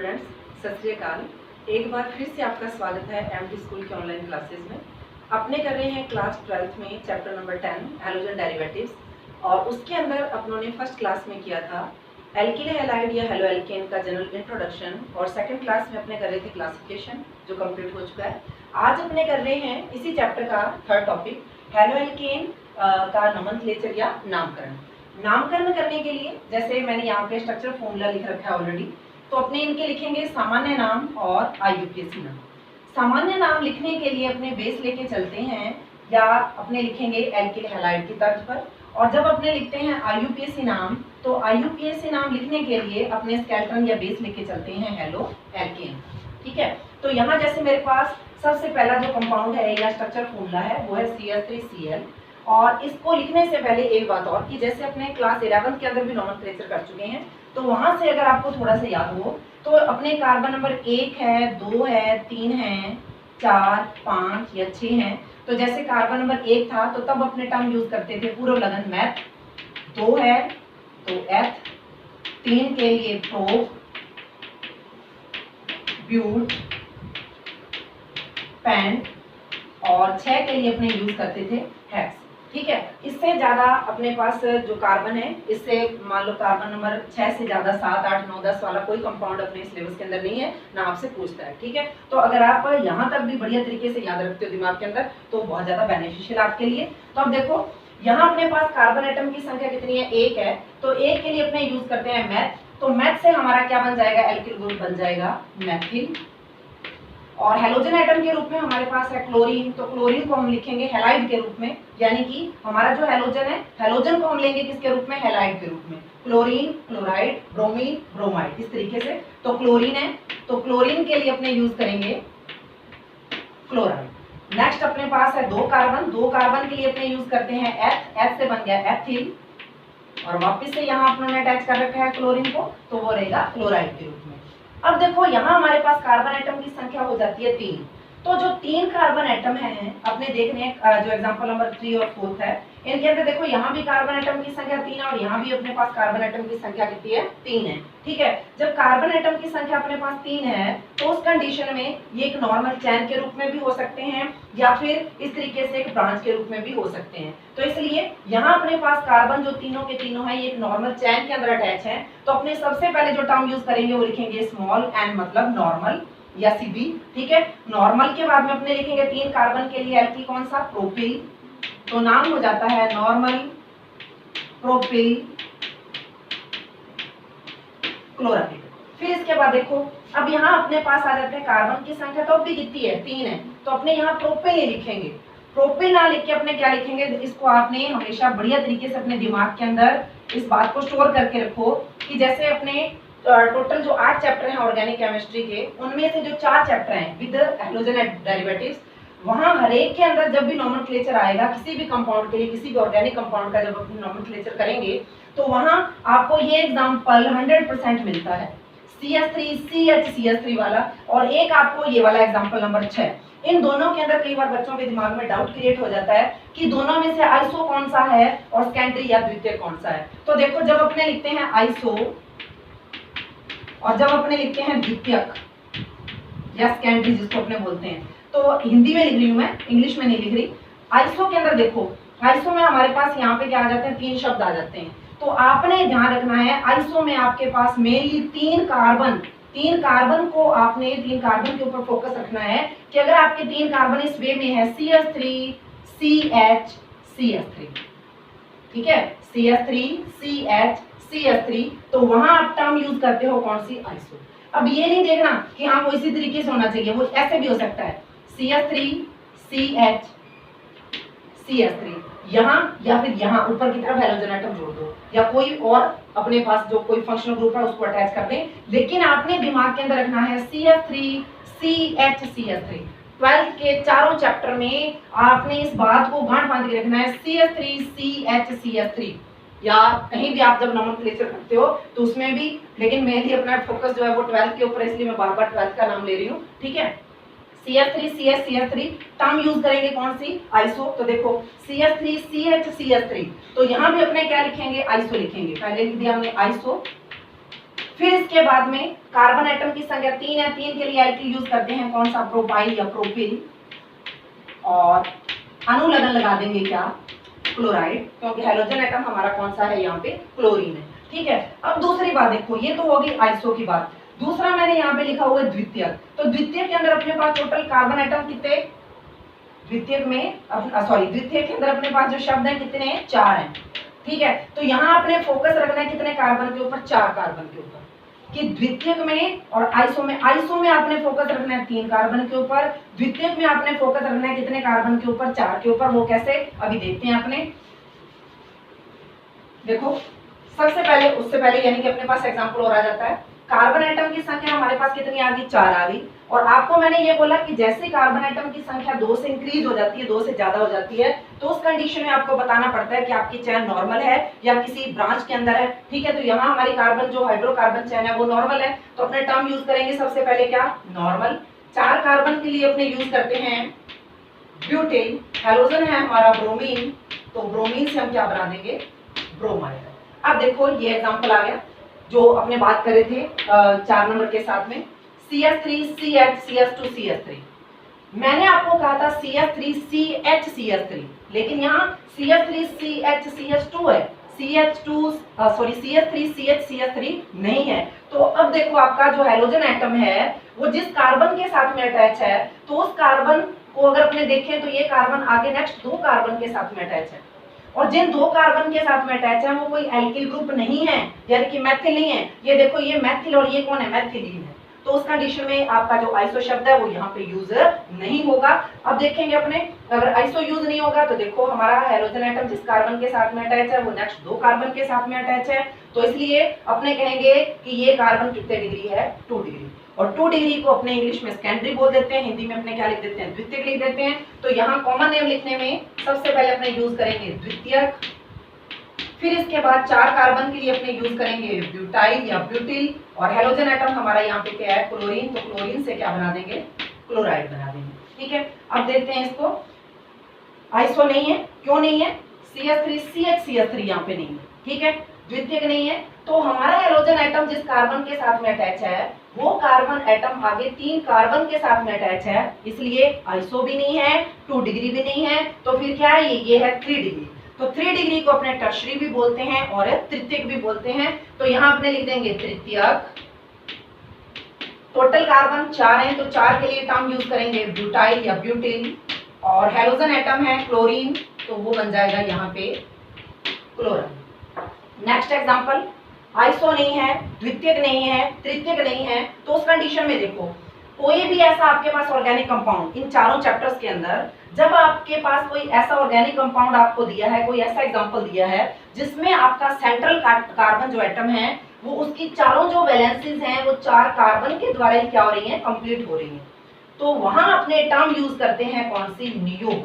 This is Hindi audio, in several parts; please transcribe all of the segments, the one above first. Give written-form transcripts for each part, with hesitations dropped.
स्टूडेंट्स, सत श्री अकाल। एक बार फिर से आपका स्वागत है एमटी स्कूल के ऑनलाइन क्लासेस में। अपने कर रहे हैं क्लास 12th में चैप्टर नंबर 10 हैलोजन डेरिवेटिव्स, और उसके अंदर अपनों ने फर्स्ट क्लास में किया था एल्किल हैलाइड या हेलो एल्केन का जनरल इंट्रोडक्शन, और सेकंड क्लास में अपने कर रहे थे क्लासिफिकेशन, जो कंप्लीट हो चुका है। आज अपने कर रहे हैं इसी चैप्टर का थर्ड टॉपिक हेलो एल्केन का नोमेनक्लेचर या नामकरण। नामकरण करने के लिए जैसे मैंने यहाँ पे स्ट्रक्चर फॉर्मूला लिख रखा है ऑलरेडी, तो अपने इनके लिखेंगे सामान्य नाम और आईयूपीएसी नाम। सामान्य नाम लिखने के लिए अपने बेस लेके चलते हैं या अपने लिखेंगे एल्किल हैलाइड की तर्ज पर, और जब अपने लिखते हैं आईयूपीएसी नाम तो आईयूपीएसी नाम लिखने के लिए अपने स्केलेटन या बेस लेके चलते हैं हेलो एल्केन। ठीक है, तो यहाँ जैसे मेरे पास सबसे पहला जो कंपाउंड है या स्ट्रक्चर फॉर्मूला है वो है CH3Cl। और इसको लिखने से पहले एक बात और कि जैसे अपने क्लास 11 के अंदर भी नोमेनक्लेचर कर चुके हैं, तो वहां से अगर आपको थोड़ा सा याद हो तो अपने कार्बन नंबर 1 है, 2 है, 3 है, 4, 5 या 6 है। तो जैसे कार्बन नंबर 1 था तो तब अपने टर्म यूज करते थे पूर्व लगन मैथ, 2 है तो एथ, 3 के लिए प्रोप, ब्यूट, पेंट, और 6 के लिए अपने यूज करते थे हेक्स। ठीक है, इससे ज्यादा अपने पास जो कार्बन है, इससे मान लो कार्बन नंबर 6 से ज्यादा 7, 8, 9, 10 वाला कोई कंपाउंड अपने सिलेबस के अंदर नहीं है, ना आपसे पूछता है। ठीक है, तो अगर आप यहाँ तक भी बढ़िया तरीके से याद रखते हो दिमाग के अंदर तो बहुत ज्यादा बेनिफिशियल आपके लिए। तो अब देखो यहाँ अपने पास कार्बन एटम की संख्या कितनी है, 1 है, तो 1 के लिए अपने यूज करते हैं मैथ। तो मैथ से हमारा क्या बन जाएगा, एल्किल ग्रुप बन जाएगा मैथिल। और हेलोजन एटम के रूप में हमारे पास है क्लोरीन, तो क्लोरीन को हम लिखेंगे हैलाइड के रूप में, यानी कि हमारा जो हेलोजन है, हेलोजन को हम लेंगे किसके रूप में, हैलाइड के रूप में। क्लोरीन, क्लोराइड, ब्रोमीन, ब्रोमाइड, इस तरीके से। तो क्लोरीन है तो क्लोरीन के लिए अपने यूज करेंगे क्लोराइड। नेक्स्ट अपने पास है 2 कार्बन, 2 कार्बन के लिए अपने यूज करते हैं एथ, एथ से बन गया एथिल, और वापस से यहाँ अपने अटैच कर रखा है क्लोरीन को, तो वो रहेगा क्लोराइड के रूप में। अब देखो यहाँ हमारे पास कार्बन एटम की संख्या हो जाती है 3। तो जो 3 कार्बन एटम हैं अपने देखने जो एग्जांपल नंबर 3 और 4 है, इनके अंदर देखो यहाँ भी कार्बन एटम की संख्या 3 है और यहाँ भी अपने पास कार्बन एटम की संख्या कितनी है, 3 है। ठीक है, जब कार्बन एटम की संख्या अपने पास 3 है तो उस कंडीशन में ये एक नॉर्मल चैन के रूप में भी हो सकते हैं या फिर इस तरीके से एक ब्रांच के रूप में भी हो सकते हैं। तो इसलिए यहाँ अपने पास कार्बन जो तीनों के तीनों है ये एक नॉर्मल चैन के अंदर अटैच है। तो अपने सबसे पहले जो टर्म यूज करेंगे वो लिखेंगे स्मॉल एन, मतलब नॉर्मल या सीबी। ठीक है, नॉर्मल के बाद में अपने लिखेंगे 3 कार्बन के लिए एल्किल कौन सा, प्रोपिल, तो नाम हो जाता है नॉर्मल प्रोपिल क्लोराइड। फिर इसके बाद देखो अब यहाँ अपने पास आ जाते हैं कार्बन की संख्या, तो अब भी कितनी है, 3 है, तो अपने यहाँ प्रोपिल नहीं लिखेंगे। प्रोपिल ना लिख के अपने क्या लिखेंगे, इसको आपने हमेशा बढ़िया तरीके से अपने दिमाग के अंदर इस बात को स्टोर करके रखो कि जैसे अपने टोटल जो 8 चैप्टर हैं ऑर्गेनिक केमिस्ट्री के, उनमें से जो 4 चैप्टर हैं विद हैलोजन डेरिवेटिव्स, वहां हर एक के अंदर जब भी नोमेनक्लेचर आएगा किसी भी कंपाउंड के लिए, किसी भी ऑर्गेनिक कंपाउंड का जब अपने नोमेनक्लेचर करेंगे तो वहां आपको ये एग्जांपल 100% मिलता है, CH3 CH3 वाला, और एक आपको ये वाला एग्जांपल नंबर 6। इन दोनों के अंदर कई बार बच्चों के दिमाग में डाउट क्रिएट हो जाता है कि दोनों में से आइसो कौन सा है और सेकेंडरी या द्वितीयक कौन सा है। तो देखो जब अपने लिखते हैं आइसो और जब अपने लिखते हैं द्वितीयक या सेकेंडरी जिसको अपने बोलते हैं, तो हिंदी में लिख रही हूं मैं, इंग्लिश में नहीं लिख रही। आइसो के अंदर देखो, आइसो में हमारे पास यहाँ पे क्या आ जाते हैं, 3 शब्द आ जाते हैं। तो आपने ध्यान रखना है आइसो में आपके पास मेनली 3 कार्बन को आपने 3 कार्बन के ऊपर फोकस रखना है कि अगर आपके 3 कार्बन इस वे में है CH3 CH CH3, ठीक है, CH3 CH CH3, तो वहां आप टर्म यूज करते हो कौन सी, आइसो। अब ये नहीं देखना कि हाँ वो इसी तरीके से होना चाहिए, वो ऐसे भी हो सकता है CH3 CH CH3 यहाँ, या फिर यहाँ ऊपर की तरफ हेलोजन एटम जोड़ दो, या कोई और अपने पास जो कोई फंक्शनल ग्रुप है उसको अटैच कर दें, लेकिन आपने दिमाग के अंदर रखना है CH3 CH CH3। 12th के चारों चैप्टर में आपने इस बात को गांठ बांध के रखना है, CH3 CH CH3, या कहीं भी आप जब नोमेनक्लेचर करते हो तो उसमें भी, लेकिन मेनली अपना फोकस जो है वो 12th के ऊपर, इसलिए मैं बार बार 12th का नाम ले रही हूँ। ठीक है, CH3 CH CH3 term use करेंगे कौन सी, आइसो। तो देखो CH3 CH CH3, तो यहाँ भी अपने क्या लिखेंगे, आइसो लिखेंगे। पहले लिख दिया हमने आइसो, फिर इसके बाद में कार्बन एटम की संख्या 3 है, 3 के लिए एल्किल यूज करते हैं कौन सा, प्रोपाइल या प्रोपिल, और अनुलग्न लगा देंगे क्या, क्लोराइड, क्योंकि हेलोजन एटम हमारा कौन सा है यहाँ पे, क्लोरीन है। ठीक है, अब दूसरी बात देखो, ये तो होगी आइसो की बात। दूसरा मैंने यहाँ पे लिखा हुआ है द्वितीयक। तो द्वितीयक के अंदर अपने पास टोटल कार्बन एटम कितने, द्वितीयक में द्वितीयक के अंदर अपने पास जो शब्द है कितने हैं, 4 हैं। ठीक है, तो यहाँ अपने फोकस रखना है कितने कार्बन के ऊपर, 4 कार्बन के ऊपर, कि द्वितीयक में और आइसो में आपने फोकस रखना है 3 कार्बन के ऊपर, द्वितीयक में आपने फोकस रखना है कितने कार्बन के ऊपर, 4 के ऊपर। वो कैसे, अभी देखते हैं अपने। देखो सबसे पहले, उससे पहले यानी कि अपने पास एग्जांपल और आ जाता है। कार्बन एटम की संख्या हमारे पास कितनी आ गई, 4 आ गई। और आपको मैंने ये बोला कि जैसे कार्बन एटम की संख्या 2 से इंक्रीज हो जाती है, 2 से ज्यादा हो जाती है, तो उस कंडीशन में आपको बताना पड़ता है कि आपकी चेन नॉर्मल है या किसी ब्रांच के अंदर है। ठीक है, तो यहाँ हमारी कार्बन जो हाइड्रोकार्बन चेन है वो नॉर्मल है, तो अपने टर्म यूज करेंगे सबसे पहले क्या, नॉर्मल। 4 कार्बन के लिए अपने यूज करते हैं ब्यूटेन, हेलोजन है हमारा ब्रोमीन, तो ब्रोमीन से हम क्या बना देंगे, ब्रोमाइड। अब देखो ये एग्जांपल आ गया जो अपने बात कर रहे थे 4 नंबर के साथ में, CH3 CH CH2 CH3। मैंने आपको कहा था CH3 CH CH3, लेकिन यहाँ CH3 CH CH2 है, CH3 CH CH3 नहीं है। तो अब देखो आपका जो हेलोजन एटम है वो जिस कार्बन के साथ में अटैच है, तो उस कार्बन को अगर अपने देखें तो ये कार्बन आगे नेक्स्ट 2 कार्बन के साथ में अटैच है, और जिन 2 कार्बन के साथ में अटैच है वो कोई एल्किल ग्रुप नहीं है, यानी कि मैथिल नहीं है। ये देखो ये मैथिल और ये कौन है, मैथिलीन है। तो उस कंडीशन में आपका जो आइसो शब्द है वो यहाँ पे यूज नहीं होगा। अब देखेंगे अपने, अगर आइसो यूज नहीं होगा तो देखो हमारा हेलोजन एटम जिस कार्बन के साथ में अटैच है वो नेक्स्ट 2 कार्बन के साथ में अटैच है, तो इसलिए अपने कहेंगे कि ये कार्बन कितने डिग्री है, 2 डिग्री। और 2 डिग्री को अपने इंग्लिश में सेकेंडरी बोल देते हैं, हिंदी में अपने क्या लिख देते हैं, द्वितीयक लिख देते हैं। तो यहाँ कॉमन नेम लिखने में सबसे पहले अपने यूज करेंगे द्वितीयक, फिर इसके बाद 4 कार्बन के लिए अपने यूज करेंगे ब्यूटाइल या ब्यूटिल, और हेलोजन एटम हमारा यहाँ पे क्या है, क्लोरीन, तो क्लोरीन से क्या बना देंगे, क्लोराइड बना देंगे। ठीक है, अब देखते हैं इसको, आइसो नहीं है, क्यों नहीं है, CH3 CH CH3 यहाँ पे नहीं है। ठीक है, द्वितीयक नहीं है, तो हमारा हेलोजन एटम जिस कार्बन के साथ में अटैच है वो कार्बन एटम आगे 3 कार्बन के साथ में अटैच है, इसलिए आइसो भी नहीं है, 2 डिग्री भी नहीं है, तो फिर क्या है, ये है 3 डिग्री। तो 3 डिग्री को अपने टर्शरी भी बोलते हैं और तृतीयक भी बोलते हैं। तो यहाँ अपने लिख देंगे तृतीयक। टोटल कार्बन 4 हैं, तो 4 के लिए टर्म यूज करेंगे ब्यूटाइल या ब्यूटिल, और हेलोजन एटम है क्लोरीन, तो वो बन जाएगा यहाँ पे क्लोरीन। नेक्स्ट एग्जांपल, आइसो नहीं है, द्वितीयक नहीं है, तृतीयक नहीं है, तो उस कंडीशन में देखो कोई भी ऐसा आपके पास ऑर्गेनिक कंपाउंड इन चारों चैप्टर्स के अंदर, जब आपके पास कोई ऐसा ऑर्गेनिक कंपाउंड आपको दिया है, कोई ऐसा एग्जांपल दिया है जिसमें आपका सेंट्रल कार्बन जो एटम है वो उसकी चारों जो वैलेंसीज हैं वो 4 कार्बन के द्वारा ही क्या हो रही हैं, कंप्लीट हो रही हैं, तो वहां अपने टर्म यूज करते हैं कौन सी, नियो।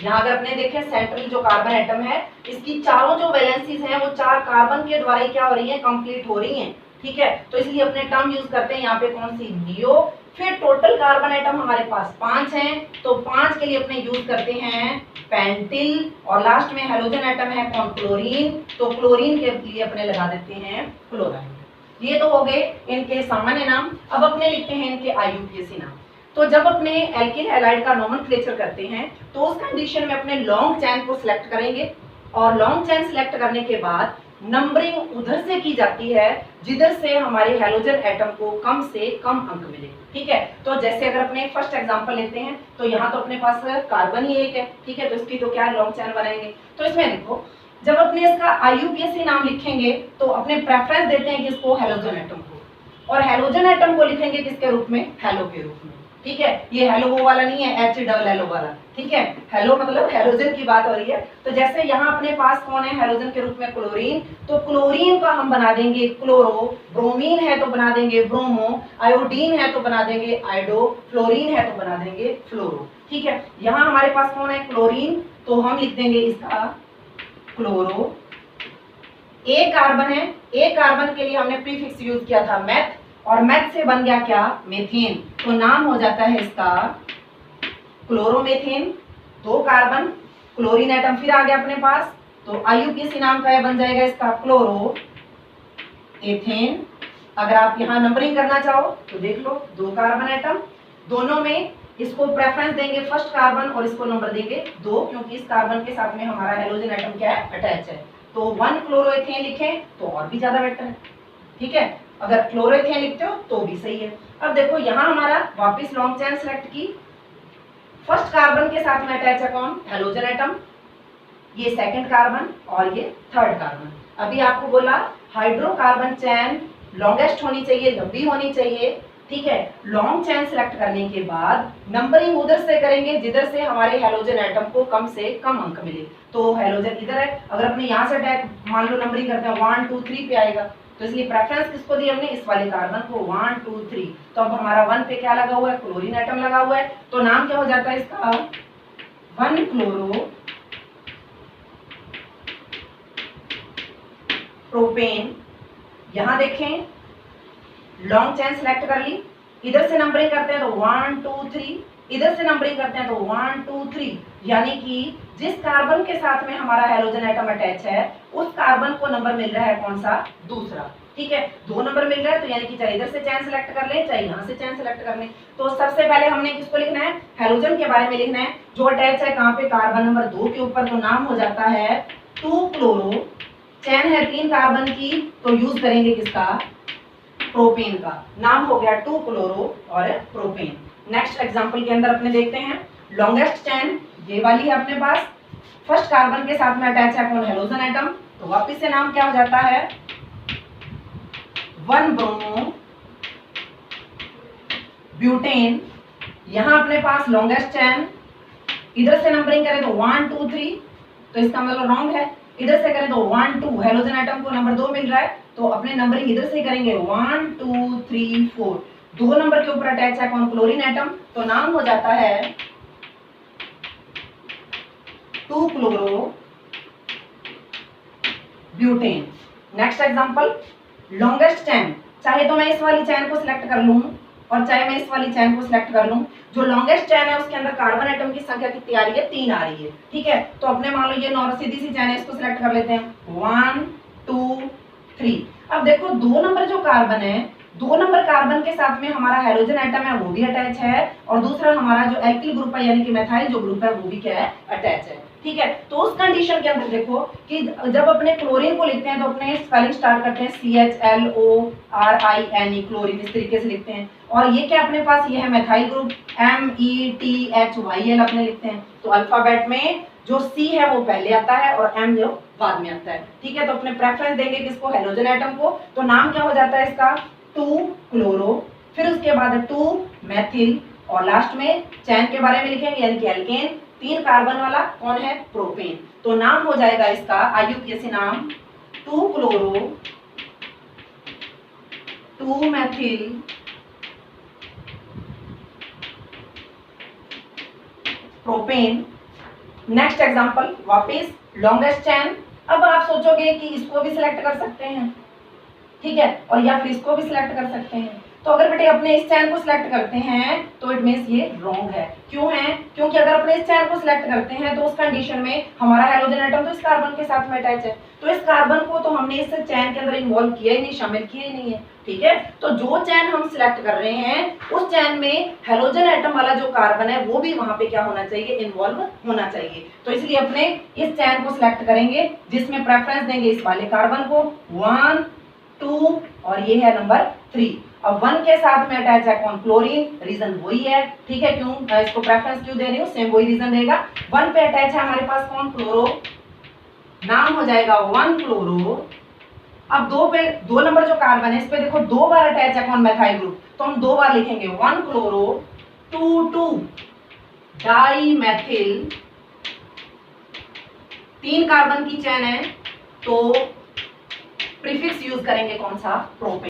यहाँ अगर अपने देखें सेंट्रल जो कार्बन एटम है इसकी चारों जो वैलेंसीज हैं वो 4 कार्बन के द्वारा ही क्या हो रही है, कंप्लीट हो रही हैं। ठीक है, तो इसलिए अपने टर्म यूज करते हैं यहाँ पे कौन सी, नियो। फिर टोटल कार्बन एटम हमारे पास 5 हैं, तो 5 के लिए अपने यूज करते हैं पेंटिल, और लास्ट में हेलोजन एटम है कौन, क्लोरीन, तो क्लोरीन के लिए अपने लगा देते हैं क्लोराइड। ये तो हो गए इनके सामान्य नाम। अब अपने लिखते हैं इनके IUPAC नाम। तो जब अपने एल्किल हैलाइड का नोमेनक्लेचर करते हैं तो उस कंडीशन में अपने लॉन्ग चेन को सिलेक्ट करेंगे, और लॉन्ग चेन सिलेक्ट करने के बाद नंबरिंग उधर से की जाती है जिधर से हमारे हेलोजन एटम को कम से कम अंक मिले। ठीक है, तो जैसे अगर अपने फर्स्ट एग्जांपल लेते हैं तो यहाँ तो अपने पास कार्बन ही एक है। ठीक है, तो इसकी तो क्या लॉन्ग चेन बनाएंगे, तो इसमें देखो जब अपने इसका IUPAC नाम लिखेंगे तो अपने प्रेफरेंस देते हैं किसको, हेलोजन एटम को, और हेलोजन एटम को लिखेंगे किसके रूप में, हेलो के रूप में। ठीक है, ये हेलो वो वाला नहीं है, HLO वाला। ठीक है, हेलो मतलब हेलोजन की बात हो रही है। तो जैसे यहाँ अपने पास कौन है हेलोजन के रूप में, क्लोरीन, तो क्लोरीन का हम बना देंगे क्लोरो, ब्रोमीन है तो बना देंगे ब्रोमो, आयोडीन है तो बना देंगे आयोडो, फ्लोरीन है तो बना देंगे फ्लोरो। ठीक है, यहाँ हमारे पास कौन है, क्लोरीन, तो हम लिख देंगे इसका क्लोरो। एक कार्बन है, एक कार्बन के लिए हमने प्रीफिक्स यूज किया था मैथ, और मैथ से बन गया क्या, मेथेन, तो नाम हो जाता है इसका क्लोरोमेथेन। 2 कार्बन, क्लोरीन एटम फिर आ गया अपने पास, तो IUPAC नाम का बन जाएगा इसका क्लोरो एथेन। अगर आप यहाँ नंबरिंग करना चाहो तो देख लो, 2 कार्बन एटम, दोनों में इसको प्रेफरेंस देंगे फर्स्ट कार्बन और इसको नंबर देंगे 2, क्योंकि इस कार्बन के साथ में हमारा हेलोजन एटम क्या है, अटैच है। तो 1 क्लोरोएथेन लिखें तो और भी ज्यादा बेटर है, ठीक है। अगर क्लोरोएथेन लिखते हो तो भी सही है। अब देखो यहाँ हमारा वापस लॉन्ग चेन सेलेक्ट की, फर्स्ट कार्बन के साथ में अटैच है कौन, हेलोजन एटम, ये सेकंड कार्बन और ये थर्ड कार्बन। अभी आपको बोला हाइड्रोकार्बन चेन लॉन्गेस्ट होनी चाहिए, लंबी होनी चाहिए, ठीक है। लॉन्ग चेन सेलेक्ट करने के बाद नंबरिंग उधर से करेंगे जिधर से हमारे हेलोजन एटम को कम से कम अंक मिले। तो हेलोजन इधर है, अगर अपने यहाँ से अटैक मान लो नंबरिंग करते हैं 1 2 3 पे आएगा, तो इसलिए प्रेफरेंस किसको दी हमने, इस वाले कार्बन को 1 2 3। तो अब हमारा 1 पे क्या लगा हुआ है, क्लोरीन एटम लगा हुआ है, तो नाम क्या हो जाता है इसका, 1 क्लोरो प्रोपेन। यहां देखें लॉन्ग चेन सेलेक्ट कर ली, इधर से नंबरिंग करते हैं तो 1 2 3, इधर से नंबरिंग करते हैं तो 1 2 3, यानी कि जिस कार्बन के साथ में हमारा हेलोजन एटम अटैच है उस कार्बन को नंबर मिल रहा है कौन सा, दूसरा, ठीक है। 2 नंबर मिल रहा है, तो यानी कि चाहे इधर से चेन सेलेक्ट कर ले चाहे यहाँ से चेन सेलेक्ट कर ले। तो सबसे पहले हमने किसको लिखना है, हेलोजन के बारे में लिखना है, जो अटैच है कहाँ पे, कार्बन नंबर 2 के ऊपर। तो नाम हो जाता है 2 क्लोरो, चेन है 3 कार्बन की, तो यूज करेंगे किसका, प्रोपेन का। नाम हो गया 2 क्लोरो और प्रोपेन। नेक्स्ट एग्जांपल के अंदर अपने देखते हैं लॉन्गेस्ट चेन ये वाली है अपने पास, फर्स्ट कार्बन के साथ में अटैच है कौन, हेलोजन एटम, तो वापिस से नाम क्या हो जाता है, 1 ब्रोमो ब्यूटेन। यहां अपने पास लॉन्गेस्ट चेन, इधर से नंबरिंग करें तो 1 2 3, तो इसका मतलब रॉन्ग है। इधर से करें तो 1 2, हेलोजन एटम को नंबर 2 मिल रहा है, तो अपने नंबरिंग इधर से करेंगे 1 2 3 4। 2 नंबर के ऊपर अटैच है कौन, क्लोरीन एटम, तो नाम हो जाता है 2 chloro butane. Next example longest chain, चाहे तो मैं इस वाली चेन को सिलेक्ट कर लूं और चाहे मैं इस वाली चेन को सिलेक्ट कर लूं। जो लॉन्गेस्ट चेन है उसके अंदर कार्बन एटम की संख्या कितनी आ रही है, 3 आ रही है, ठीक है। तो अपने मान लो ये नॉर्मल सीधी सी चेन है, इसको सिलेक्ट कर लेते हैं 1 2 3। अब देखो 2 नंबर जो कार्बन है, 2 नंबर कार्बन के साथ में हमारा हेलोजन एटम है वो भी अटैच है, और दूसरा हमारा जो एल्किल ग्रुप है यानी कि मेथाइल जो ग्रुप है वो भी क्या है, अटैच है, ठीक है। तो उस कंडीशन के अंदर देखो कि जब अपने क्लोरीन को लिखते हैं तो अपने स्पेलिंग स्टार्ट करते हैं CHLORINE, क्लोरीन इस तरीके से लिखते हैं। और ये क्या अपने पास ये है मेथाइल ग्रुप, METHYL अपने लिखते हैं। तो अल्फाबेट में जो C है वो पहले आता है और M जो बाद में आता है, ठीक है। तो अपने प्रेफरेंस देंगे किसको, हेलोजन एटम को। तो नाम क्या हो जाता है इसका, 2 क्लोरो, फिर उसके बाद 2 मेथिल, और लास्ट में चैन के बारे में लिखेंगे यानी कि एल्केन, 3 कार्बन वाला कौन है, प्रोपेन। तो नाम हो जाएगा इसका IUPAC नाम 2 chloro 2 methyl propane. Next example वापस लॉन्गेस्ट चेन। अब आप सोचोगे कि इसको भी सिलेक्ट कर सकते हैं, ठीक है, और या फिर इसको भी सिलेक्ट कर सकते हैं। तो अगर बेटे अपने इस चेन को सिलेक्ट करते हैं तो इट मींस ये रॉन्ग है। क्यों है, क्योंकि अगर अपने इस चेन को सिलेक्ट करते हैं तो उस कंडीशन में हमारा हेलोजन एटम तो इस कार्बन के साथ में अटैच है, तो इस कार्बन को तो हमने इस चेन के अंदर इन्वॉल्व किया ही नहीं, शामिल किया ही नहीं है, ठीक है। तो जो चेन हम सिलेक्ट कर रहे हैं उस चेन में हेलोजन एटम वाला जो कार्बन है वो भी वहां पे क्या होना चाहिए, इन्वॉल्व होना चाहिए। तो इसलिए अपने इस चेन को सिलेक्ट करेंगे जिसमें प्रेफरेंस देंगे इस वाले कार्बन को 1 2 और ये है नंबर 3। अब 1 के साथ में अटैच है कौन, क्लोरीन, रीजन वही है, ठीक है। क्यों इसको प्रेफरेंस क्यों दे रही हूँ, सेम वही रीजन रहेगा। 1 पे अटैच है हमारे पास कौन, क्लोरो, नाम हो जाएगा 1 क्लोरो। अब 2 पे 2 नंबर जो कार्बन है इस पे देखो 2 बार अटैच है कौन, मेथाइल ग्रुप, तो हम 2 बार लिखेंगे 1 क्लोरो 2 2 डाई मेथिल। 3 कार्बन की चेन है तो प्रीफिक्स यूज करेंगे कौन सा, प्रोपेन।